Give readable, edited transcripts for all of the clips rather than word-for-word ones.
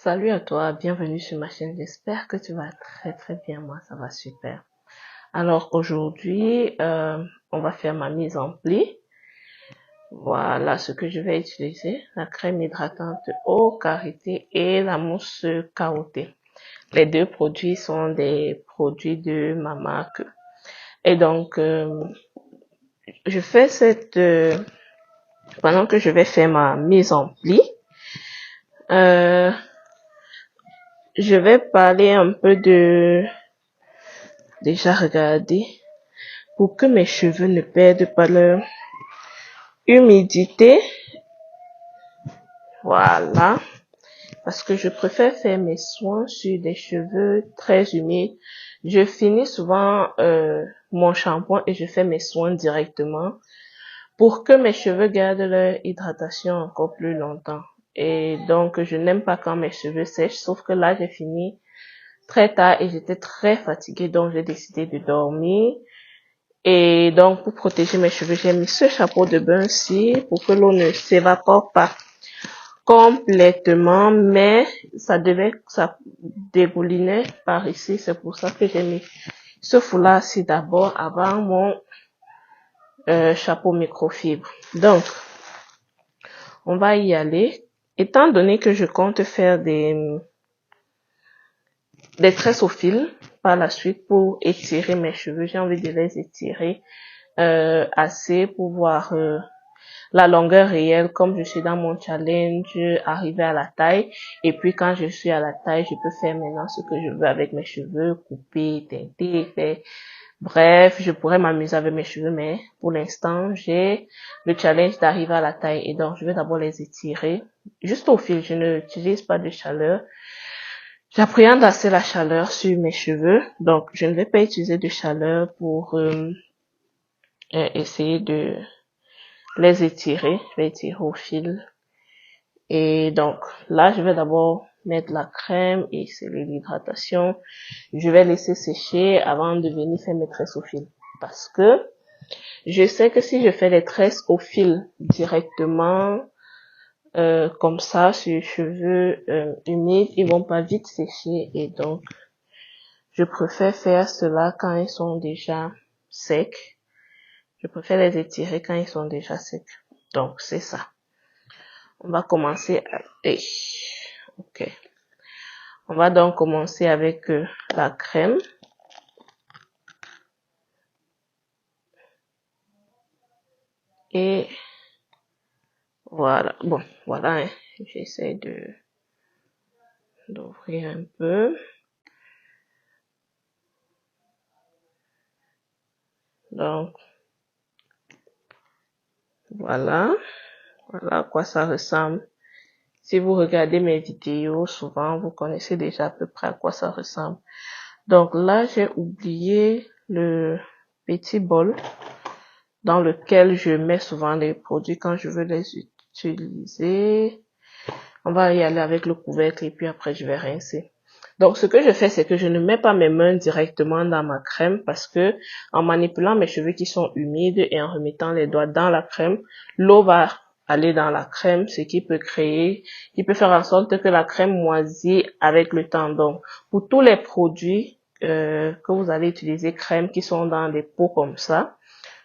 Salut à toi, bienvenue sur ma chaîne. J'espère que tu vas très bien. Moi, ça va super. Alors aujourd'hui, on va faire ma mise en pli. Voilà ce que je vais utiliser. La crème hydratante eau karité et la mousse carottée. Les deux produits sont des produits de ma marque. Et donc, je fais pendant que je vais faire ma mise en pli, euh, je vais parler un peu déjà regarder pour que mes cheveux ne perdent pas leur humidité. Voilà. Parce que je préfère faire mes soins sur des cheveux très humides. Je finis souvent mon shampoing et je fais mes soins directement pour que mes cheveux gardent leur hydratation encore plus longtemps. Et donc, je n'aime pas quand mes cheveux sèchent, sauf que là, j'ai fini très tard et j'étais très fatiguée, donc j'ai décidé de dormir. Et donc, pour protéger mes cheveux, j'ai mis ce chapeau de bain-ci pour que l'eau ne s'évapore pas complètement, mais ça dégoulinait par ici. C'est pour ça que j'ai mis ce foulard-ci d'abord avant mon chapeau microfibre. Donc, on va y aller. Étant donné que je compte faire des tresses au fil par la suite pour étirer mes cheveux, j'ai envie de les étirer assez pour voir la longueur réelle, comme je suis dans mon challenge, arriver à la taille. Et puis quand je suis à la taille, je peux faire maintenant ce que je veux avec mes cheveux, couper, teinter, faire. Bref, je pourrais m'amuser avec mes cheveux, mais pour l'instant, j'ai le challenge d'arriver à la taille. Et donc, je vais d'abord les étirer juste au fil. Je n'utilise pas de chaleur. J'appréhende assez la chaleur sur mes cheveux. Donc, je ne vais pas utiliser de chaleur pour essayer de les étirer. Je vais étirer au fil. Et donc, là, je vais d'abord mettre la crème et sceller l'hydratation. Je vais laisser sécher avant de venir faire mes tresses au fil. Parce que je sais que si je fais les tresses au fil directement, comme ça, sur les cheveux humides, ils vont pas vite sécher. Et donc, je préfère faire cela quand ils sont déjà secs. Je préfère les étirer quand ils sont déjà secs. Donc, c'est ça. On va commencer ok. On va donc commencer avec la crème. Et voilà. Bon, voilà. Hein. J'essaie d'ouvrir un peu. Donc, voilà. Voilà à quoi ça ressemble. Si vous regardez mes vidéos, souvent, vous connaissez déjà à peu près à quoi ça ressemble. Donc là, j'ai oublié le petit bol dans lequel je mets souvent les produits quand je veux les utiliser. On va y aller avec le couvercle et puis après je vais rincer. Donc ce que je fais, c'est que je ne mets pas mes mains directement dans ma crème parce que en manipulant mes cheveux qui sont humides et en remettant les doigts dans la crème, l'eau va aller dans la crème, ce qui peut faire en sorte que la crème moisit avec le temps. Donc pour tous les produits que vous allez utiliser, crème qui sont dans des pots comme ça,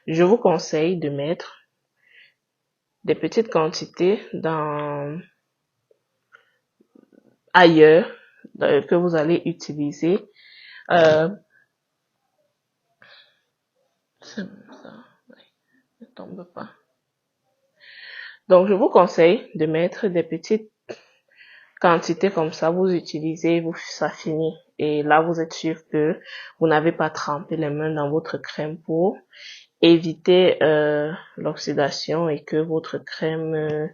je vous conseille de mettre des petites quantités ailleurs que vous allez utiliser. Ça, ne tombe pas. Donc, je vous conseille de mettre des petites quantités comme ça. Vous utilisez, ça finit. Et là, vous êtes sûr que vous n'avez pas trempé les mains dans votre crème pour éviter l'oxydation et que votre crème,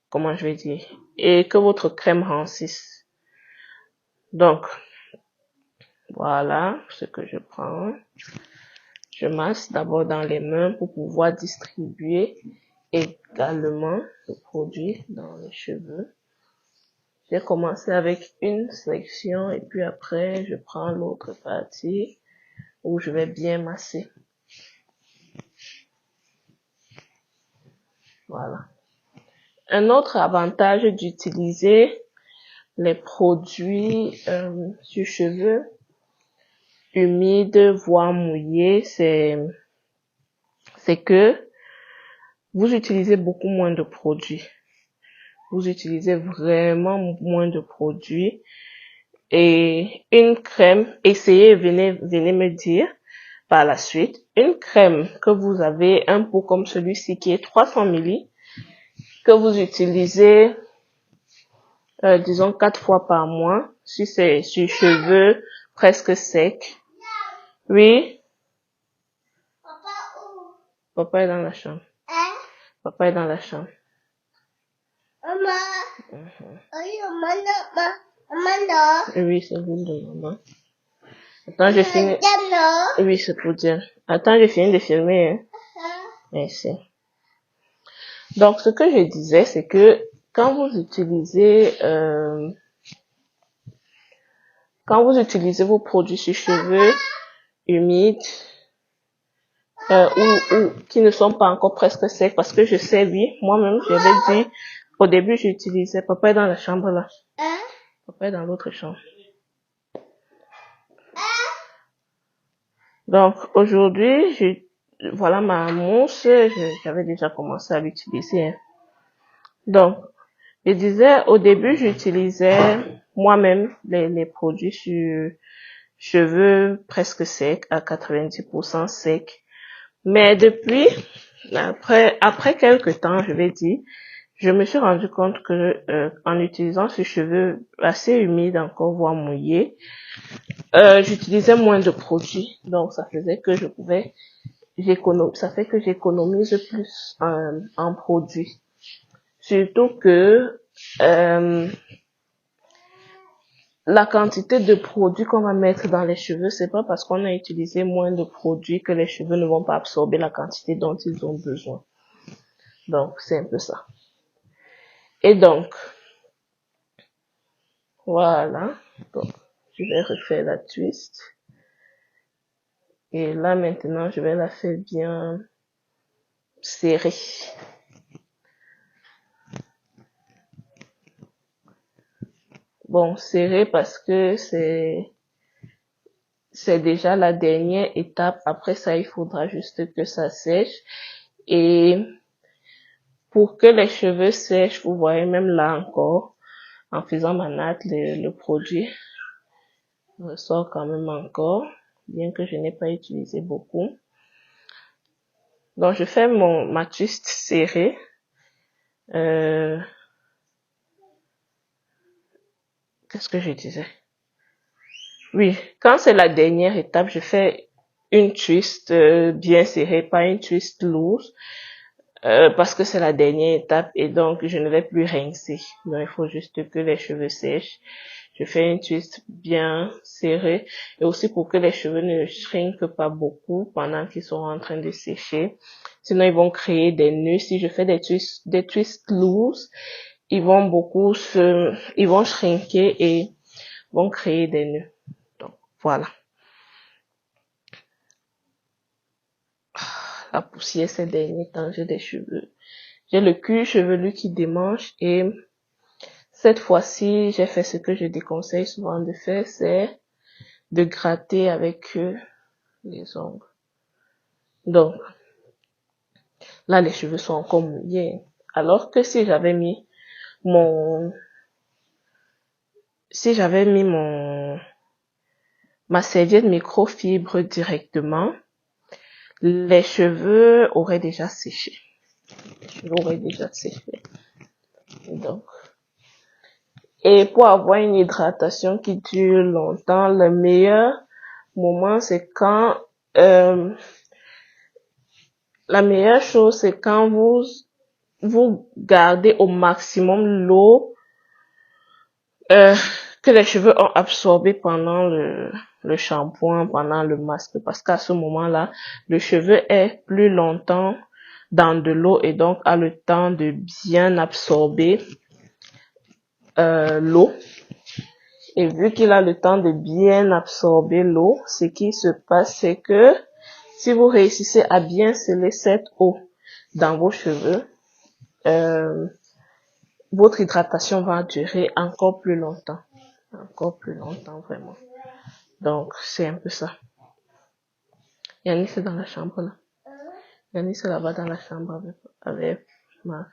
comment je vais dire, et que votre crème rancisse. Donc, voilà ce que je prends. Je masse d'abord dans les mains pour pouvoir distribuer également le produit dans les cheveux. J'ai commencé avec une section et puis après je prends l'autre partie où je vais bien masser. Voilà. Un autre avantage d'utiliser les produits sur cheveux humides, voire mouillés, c'est que vous utilisez beaucoup moins de produits. Vous utilisez vraiment moins de produits. Et une crème, essayez, venez me dire par la suite, une crème que vous avez un pot comme celui-ci qui est 300 ml, que vous utilisez, disons 4 fois par mois, si c'est sur cheveux presque secs. Oui, papa est dans la chambre. Papa est dans la chambre. Oui, c'est l'huile de maman. Attends, je finis. Oui, c'est pour dire. Attends, je finis de filmer. Hein. Merci. Donc, ce que je disais, c'est que quand vous utilisez vos produits sur cheveux humides ou qui ne sont pas encore presque secs, parce que je sais, oui, moi-même, j'avais dit, au début, j'utilisais, papa est dans la chambre là. Papa est dans l'autre chambre. Donc, aujourd'hui, voilà ma mousse, j'avais déjà commencé à l'utiliser. Hein. Donc, je disais, au début, j'utilisais moi-même les produits sur cheveux presque secs, à 90% secs. Mais depuis, après quelques temps, je vais dire, je me suis rendu compte que en utilisant ces cheveux assez humides, encore voire mouillés, j'utilisais moins de produits. Donc, ça faisait que ça fait que j'économise plus en produits. Surtout que la quantité de produits qu'on va mettre dans les cheveux, c'est pas parce qu'on a utilisé moins de produits que les cheveux ne vont pas absorber la quantité dont ils ont besoin. Donc, c'est un peu ça. Et donc, voilà. Donc, je vais refaire la twist. Et là, maintenant, je vais la faire bien serrée. Bon, serrée parce que c'est déjà la dernière étape. Après ça, il faudra juste que ça sèche. Et pour que les cheveux sèchent, vous voyez même là encore, en faisant ma natte, le produit ressort quand même encore, bien que je n'ai pas utilisé beaucoup. Donc, je fais ma twist serrée. Qu'est-ce que je disais? Oui, quand c'est la dernière étape, je fais une twist bien serrée, pas une twist loose. Parce que c'est la dernière étape et donc je ne vais plus rincer. Donc il faut juste que les cheveux sèchent. Je fais une twist bien serrée et aussi pour que les cheveux ne shrinkent pas beaucoup pendant qu'ils sont en train de sécher. Sinon ils vont créer des nœuds. Si je fais des twists loose, ils vont shrinker et vont créer des nœuds. Donc voilà. La poussière ces derniers temps, j'ai des cheveux. J'ai le cuir chevelu qui démange et cette fois-ci, j'ai fait ce que je déconseille souvent de faire, c'est de gratter avec les ongles. Donc, là, les cheveux sont encore mouillés. Alors que si j'avais mis ma serviette microfibre directement, les cheveux auraient déjà séché. Donc, et pour avoir une hydratation qui dure longtemps, le meilleur moment, c'est quand la meilleure chose, c'est quand vous gardez au maximum l'eau que les cheveux ont absorbé pendant le shampoing, pendant le masque, parce qu'à ce moment-là, le cheveu est plus longtemps dans de l'eau et donc a le temps de bien absorber l'eau. Et vu qu'il a le temps de bien absorber l'eau, ce qui se passe, c'est que si vous réussissez à bien sceller cette eau dans vos cheveux, votre hydratation va durer encore plus longtemps. Encore plus longtemps, vraiment. Donc, c'est un peu ça. Yannis est dans la chambre, là. Yannis est là-bas dans la chambre avec Max.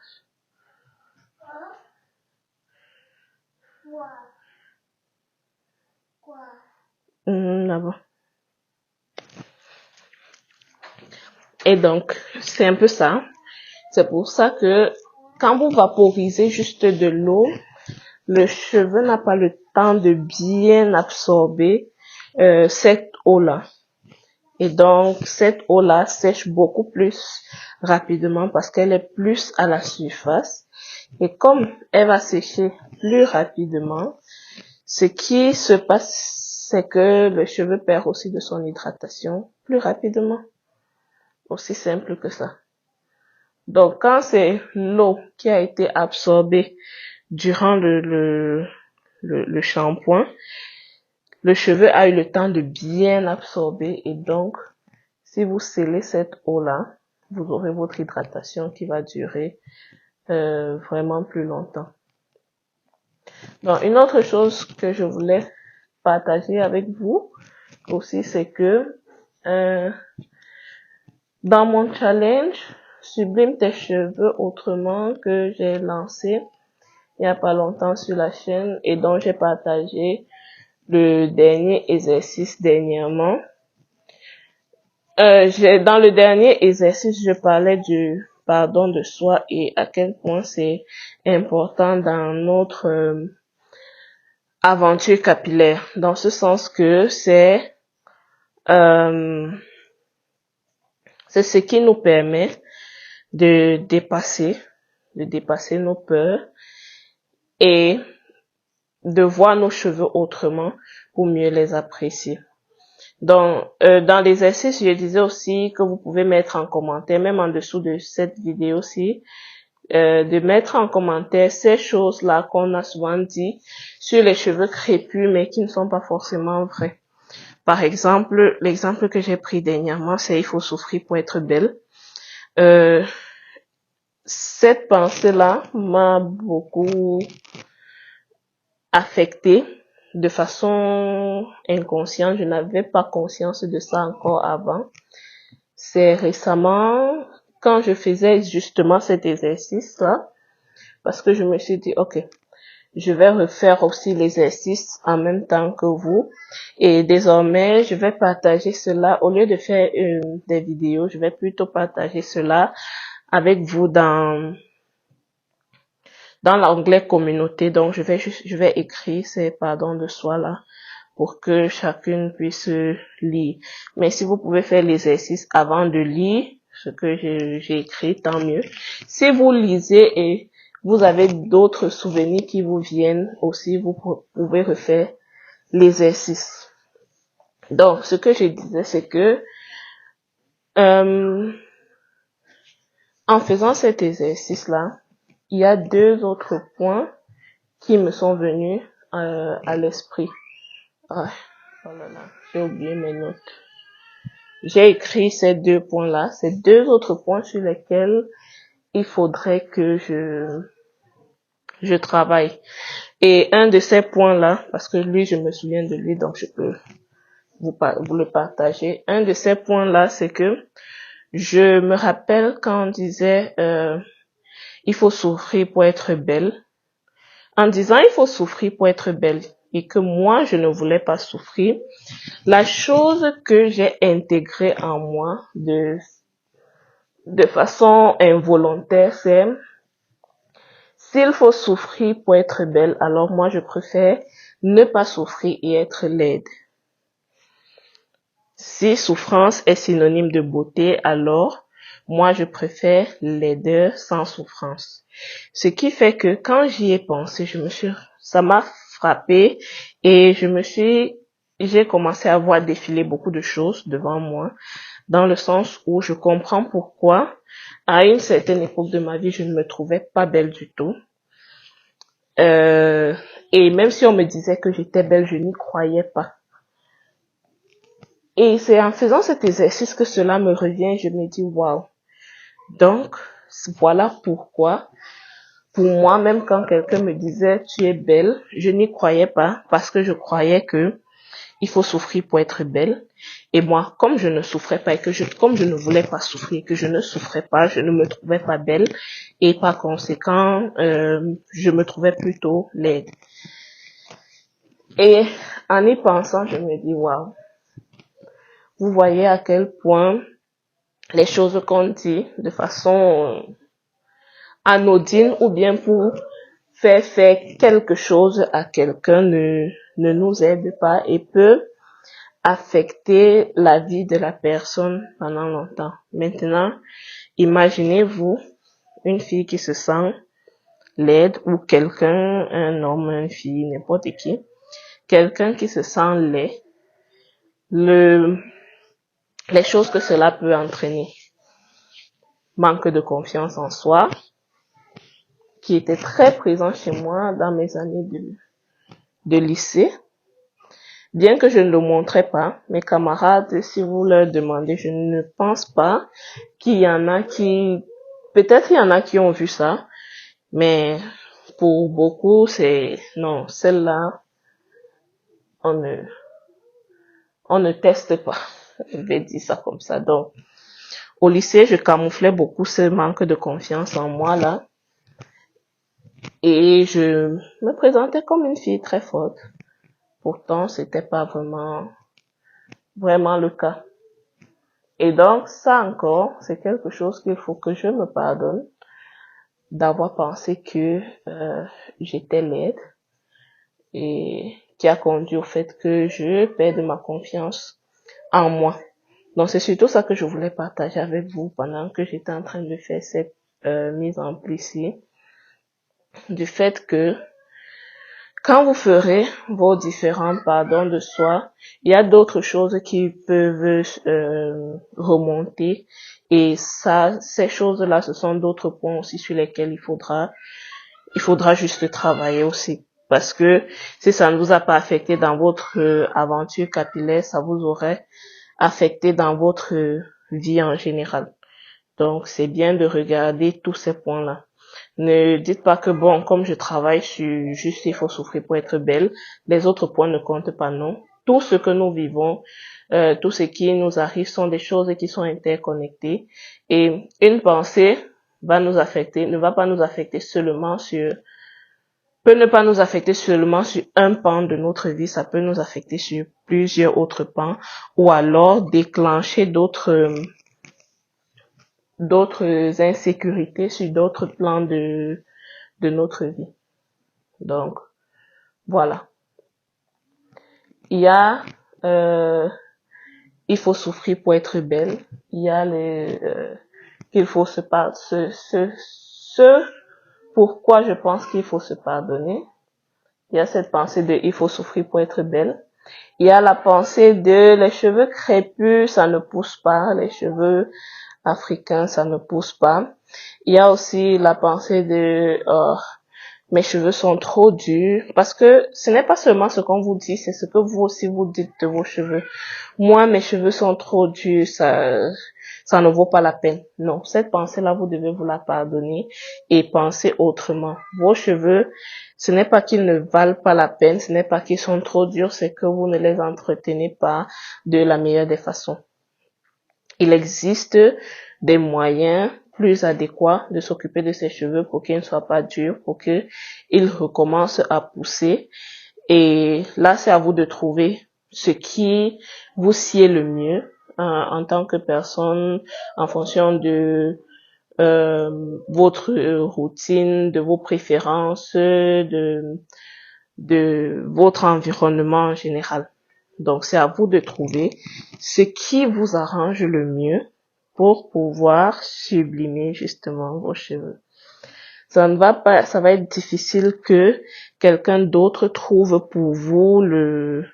Là-bas. Et donc, c'est un peu ça. C'est pour ça que quand vous vaporisez juste de l'eau, le cheveu n'a pas le temps de bien absorber cette eau-là. Et donc, cette eau-là sèche beaucoup plus rapidement parce qu'elle est plus à la surface. Et comme elle va sécher plus rapidement, ce qui se passe, c'est que le cheveu perd aussi de son hydratation plus rapidement. Aussi simple que ça. Donc, quand c'est l'eau qui a été absorbée durant le shampoing, le cheveu a eu le temps de bien absorber et donc, si vous scellez cette eau-là, vous aurez votre hydratation qui va durer vraiment plus longtemps. Donc, une autre chose que je voulais partager avec vous aussi, c'est que dans mon challenge Sublime tes cheveux autrement que j'ai lancé il n'y a pas longtemps sur la chaîne et dont j'ai partagé le dernier exercice dernièrement. Dans le dernier exercice, je parlais du pardon de soi et à quel point c'est important dans notre aventure capillaire. Dans ce sens que c'est ce qui nous permet de dépasser nos peurs et de voir nos cheveux autrement pour mieux les apprécier. Donc, dans l'exercice, je disais aussi que vous pouvez mettre en commentaire, même en dessous de cette vidéo-ci, de mettre en commentaire ces choses-là qu'on a souvent dit sur les cheveux crépus, mais qui ne sont pas forcément vraies. Par exemple, l'exemple que j'ai pris dernièrement, c'est il faut souffrir pour être belle. Cette pensée-là m'a beaucoup affectée de façon inconsciente. Je n'avais pas conscience de ça encore avant. C'est récemment, quand je faisais justement cet exercice-là, parce que je me suis dit, ok, je vais refaire aussi l'exercice en même temps que vous. Et désormais, je vais partager cela. Au lieu de faire des vidéos, je vais plutôt partager cela avec vous dans l'onglet communauté. Donc, je vais écrire ces pardons de soi là pour que chacune puisse lire. Mais si vous pouvez faire l'exercice avant de lire ce que j'ai écrit, tant mieux. Si vous lisez et vous avez d'autres souvenirs qui vous viennent aussi, vous pouvez refaire l'exercice. Donc, ce que je disais, c'est que en faisant cet exercice-là, il y a deux autres points qui me sont venus à l'esprit. Ah, oh là là, j'ai oublié mes notes. J'ai écrit ces deux points-là, ces deux autres points sur lesquels il faudrait que je travaille. Et un de ces points-là, parce que lui, je me souviens de lui, donc je peux vous le partager. Un de ces points-là, c'est que je me rappelle quand on disait il faut souffrir pour être belle. En disant il faut souffrir pour être belle et que moi, je ne voulais pas souffrir, la chose que j'ai intégrée en moi de façon involontaire, c'est s'il faut souffrir pour être belle, alors moi je préfère ne pas souffrir et être laide. Si souffrance est synonyme de beauté, alors moi je préfère laideur sans souffrance. Ce qui fait que quand j'y ai pensé, ça m'a frappé et j'ai commencé à voir défiler beaucoup de choses devant moi, dans le sens où je comprends pourquoi à une certaine époque de ma vie, je ne me trouvais pas belle du tout. Et même si on me disait que j'étais belle, je n'y croyais pas. Et c'est en faisant cet exercice que cela me revient, je me dis waouh. Donc, voilà pourquoi pour moi, même quand quelqu'un me disait tu es belle, je n'y croyais pas parce que je croyais que il faut souffrir pour être belle. Et moi, comme je ne souffrais pas et comme je ne voulais pas souffrir, que je ne souffrais pas, je ne me trouvais pas belle et par conséquent, je me trouvais plutôt laide. Et en y pensant, je me dis waouh, vous voyez à quel point les choses qu'on dit de façon anodine ou bien pour faire quelque chose à quelqu'un ne nous aide pas et peut affecter la vie de la personne pendant longtemps. Maintenant, imaginez-vous une fille qui se sent laide ou quelqu'un, un homme, une fille, n'importe qui, quelqu'un qui se sent laid, les choses que cela peut entraîner. Manque de confiance en soi, qui était très présent chez moi dans mes années de lycée. Bien que je ne le montrais pas, mes camarades, si vous leur demandez, je ne pense pas qu'il y en a peut-être il y en a qui ont vu ça, mais pour beaucoup, non, celle-là, on ne teste pas. Je vais dire ça comme ça. Donc, au lycée, je camouflais beaucoup ce manque de confiance en moi, là. Et je me présentais comme une fille très forte. Pourtant, c'était pas vraiment le cas. Et donc, ça encore, c'est quelque chose qu'il faut que je me pardonne d'avoir pensé que j'étais laide et qui a conduit au fait que je perde ma confiance en moi. Donc, c'est surtout ça que je voulais partager avec vous pendant que j'étais en train de faire cette mise en place ici, du fait que quand vous ferez vos différents pardons de soi, il y a d'autres choses qui peuvent remonter et ça, ces choses-là, ce sont d'autres points aussi sur lesquels il faudra juste travailler aussi. Parce que si ça ne vous a pas affecté dans votre aventure capillaire, ça vous aurait affecté dans votre vie en général. Donc, c'est bien de regarder tous ces points-là. Ne dites pas que bon, comme je travaille sur juste il faut souffrir pour être belle, les autres points ne comptent pas, non. Tout ce que nous vivons, tout ce qui nous arrive sont des choses qui sont interconnectées et une pensée ne va pas nous affecter seulement peut ne pas nous affecter seulement sur un pan de notre vie, ça peut nous affecter sur plusieurs autres pans ou alors déclencher d'autres insécurités sur d'autres plans de notre vie. Donc, voilà. Il y a, il faut souffrir pour être belle. Il y a qu'il faut ce pourquoi je pense qu'il faut se pardonner. Il y a cette pensée de il faut souffrir pour être belle. Il y a la pensée de les cheveux crépus, ça ne pousse pas. Les cheveux africains, ça ne pousse pas. Il y a aussi la pensée de mes cheveux sont trop durs, parce que ce n'est pas seulement ce qu'on vous dit, c'est ce que vous aussi vous dites de vos cheveux. Moi, mes cheveux sont trop durs, ça ne vaut pas la peine. Non, cette pensée-là, vous devez vous la pardonner et penser autrement. Vos cheveux, ce n'est pas qu'ils ne valent pas la peine, ce n'est pas qu'ils sont trop durs, c'est que vous ne les entretenez pas de la meilleure des façons. Il existe des moyens plus adéquats de s'occuper de ses cheveux pour qu'ils ne soient pas durs, pour qu'ils recommencent à pousser. Et là, c'est à vous de trouver ce qui vous sied le mieux en tant que personne, en fonction de votre routine, de vos préférences, de votre environnement en général. Donc, c'est à vous de trouver ce qui vous arrange le mieux pour pouvoir sublimer justement vos cheveux. Ça va être difficile que quelqu'un d'autre trouve pour vous le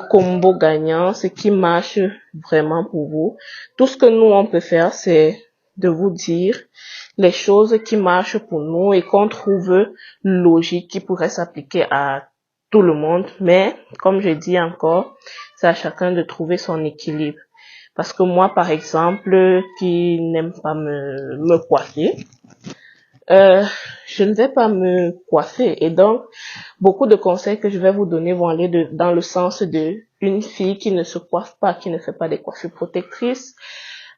combo gagnant, ce qui marche vraiment pour vous. Tout ce que nous, on peut faire, c'est de vous dire les choses qui marchent pour nous et qu'on trouve logique, qui pourrait s'appliquer à tout le monde. Mais, comme je dis encore, c'est à chacun de trouver son équilibre. Parce que moi, par exemple, qui n'aime pas me coiffer, je ne vais pas me coiffer. Et donc, beaucoup de conseils que je vais vous donner vont aller dans le sens de une fille qui ne se coiffe pas, qui ne fait pas des coiffures protectrices,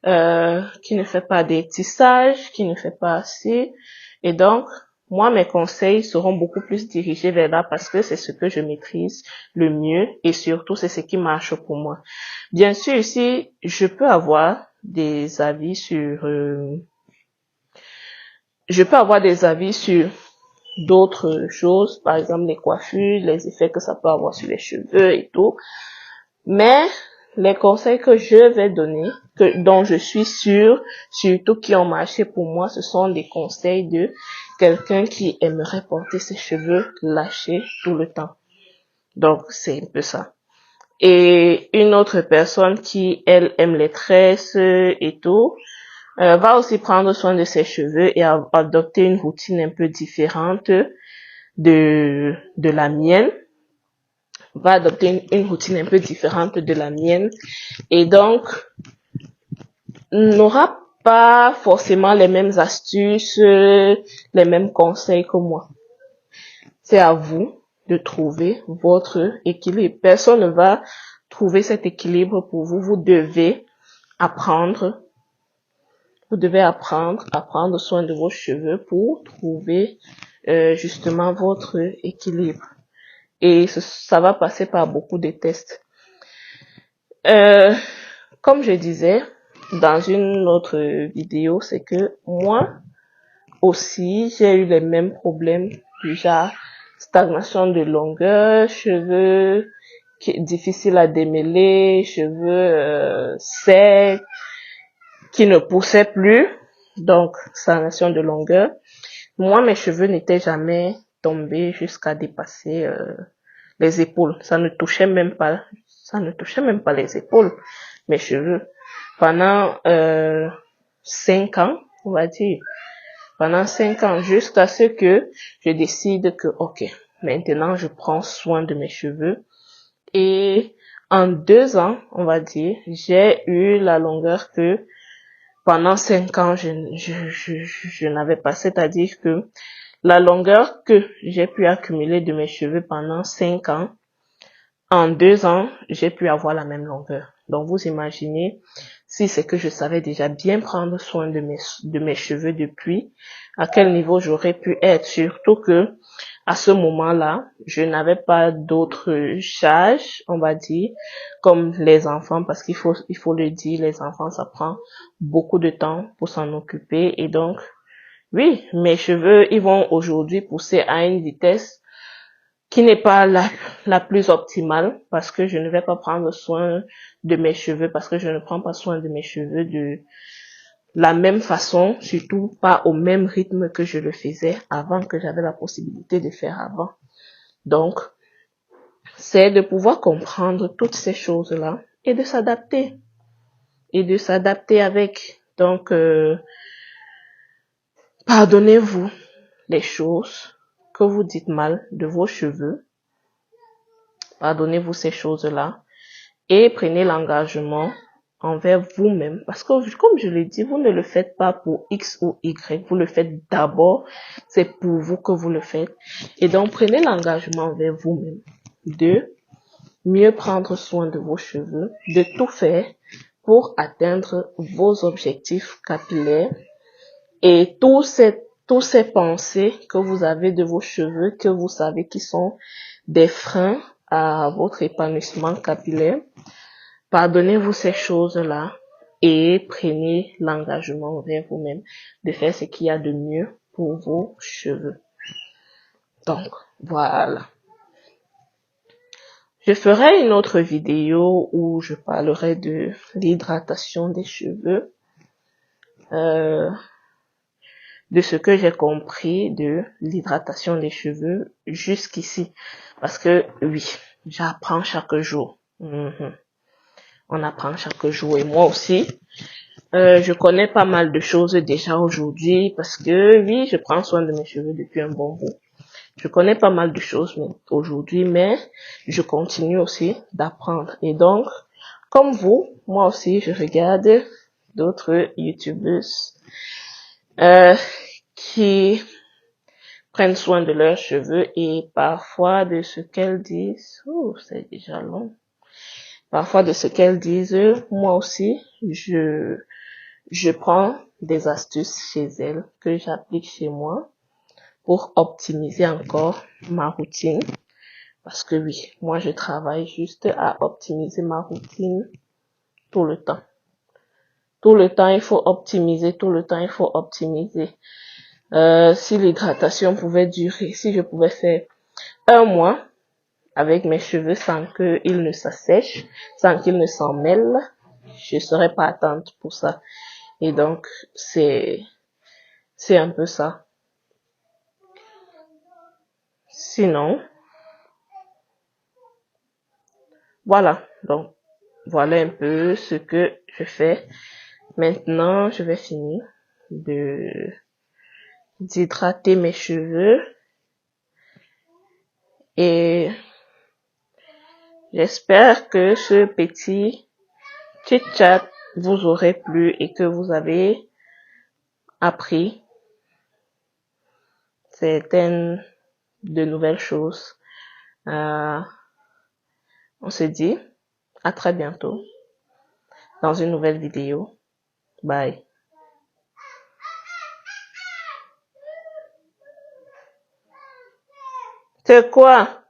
qui ne fait pas des tissages, qui ne fait pas assez. Et donc, moi, mes conseils seront beaucoup plus dirigés vers là parce que c'est ce que je maîtrise le mieux et surtout, c'est ce qui marche pour moi. Bien sûr, ici, je peux avoir des avis sur... d'autres choses, par exemple les coiffures, les effets que ça peut avoir sur les cheveux et tout. Mais les conseils que je vais donner, dont je suis sûre, surtout qui ont marché pour moi, ce sont des conseils de quelqu'un qui aimerait porter ses cheveux lâchés tout le temps. Donc, c'est un peu ça. Et une autre personne qui, elle, aime les tresses et tout, va aussi prendre soin de ses cheveux et adopter une routine un peu différente de la mienne, va adopter une routine un peu différente de la mienne et donc n'aura pas forcément les mêmes astuces, les mêmes conseils que moi. C'est à vous de trouver votre équilibre. Personne ne va trouver cet équilibre pour vous. Vous devez apprendre à prendre soin de vos cheveux pour trouver justement votre équilibre. Et ça va passer par beaucoup de tests. Comme je disais dans une autre vidéo, c'est que moi aussi, j'ai eu les mêmes problèmes du genre stagnation de longueur, cheveux difficiles à démêler, cheveux secs qui ne poussaient plus, donc stagnation de longueur. Moi, mes cheveux n'étaient jamais tombés jusqu'à dépasser les épaules. Ça ne touchait même pas les épaules, mes cheveux. Pendant 5 ans, on va dire, pendant 5 ans, jusqu'à ce que je décide que, ok, maintenant je prends soin de mes cheveux. Et en 2 ans, on va dire, j'ai eu la longueur que pendant 5 ans, je n'avais pas. C'est-à-dire que la longueur que j'ai pu accumuler de mes cheveux pendant 5 ans, en 2 ans, j'ai pu avoir la même longueur. Donc, vous imaginez, si c'est que je savais déjà bien prendre soin de mes cheveux depuis, à quel niveau j'aurais pu être. Surtout que, à ce moment-là, je n'avais pas d'autres charges, on va dire, comme les enfants, parce qu'il faut le dire, les enfants, ça prend beaucoup de temps pour s'en occuper. Et donc, oui, mes cheveux, ils vont aujourd'hui pousser à une vitesse qui n'est pas la plus optimale parce que je ne vais pas prendre soin de mes cheveux, parce que je ne prends pas soin de mes cheveux de la même façon, surtout pas au même rythme que je le faisais avant, que j'avais la possibilité de faire avant. Donc, c'est de pouvoir comprendre toutes ces choses-là et de s'adapter. Et de s'adapter avec. Donc, pardonnez-vous les choses que vous dites mal de vos cheveux. Pardonnez-vous ces choses-là et prenez l'engagement envers vous-même. Parce que, comme je l'ai dit, vous ne le faites pas pour X ou Y. Vous le faites d'abord. C'est pour vous que vous le faites. Et donc, prenez l'engagement envers vous-même de mieux prendre soin de vos cheveux, de tout faire pour atteindre vos objectifs capillaires et tous ces pensées que vous avez de vos cheveux, que vous savez qui sont des freins à votre épanouissement capillaire. Pardonnez-vous ces choses-là et prenez l'engagement envers vous-même de faire ce qu'il y a de mieux pour vos cheveux. Donc, voilà. Je ferai une autre vidéo où je parlerai de l'hydratation des cheveux, de ce que j'ai compris de l'hydratation des cheveux jusqu'ici. Parce que oui, j'apprends chaque jour. On apprend chaque jour et moi aussi. Je connais pas mal de choses déjà aujourd'hui parce que oui, je prends soin de mes cheveux depuis un bon bout. Je connais pas mal de choses aujourd'hui, mais je continue aussi d'apprendre. Et donc, comme vous, moi aussi, je regarde d'autres YouTubers qui prennent soin de leurs cheveux et parfois de ce qu'elles disent. Oh, c'est déjà long. Parfois de ce qu'elles disent, moi aussi, je prends des astuces chez elles que j'applique chez moi pour optimiser encore ma routine. Parce que oui, moi je travaille juste à optimiser ma routine tout le temps. Tout le temps, il faut optimiser, tout le temps, il faut optimiser. Si l'hydratation pouvait durer, si je pouvais faire un mois avec mes cheveux sans qu'ils ne s'assèchent, sans qu'ils ne s'en mêlent, je serais pas attente pour ça. Et donc, c'est un peu ça. Sinon, voilà. Donc, voilà un peu ce que je fais. Maintenant, je vais finir d'hydrater mes cheveux et j'espère que ce petit chit-chat vous aurait plu et que vous avez appris certaines de nouvelles choses. On se dit à très bientôt dans une nouvelle vidéo. Bye. C'est quoi?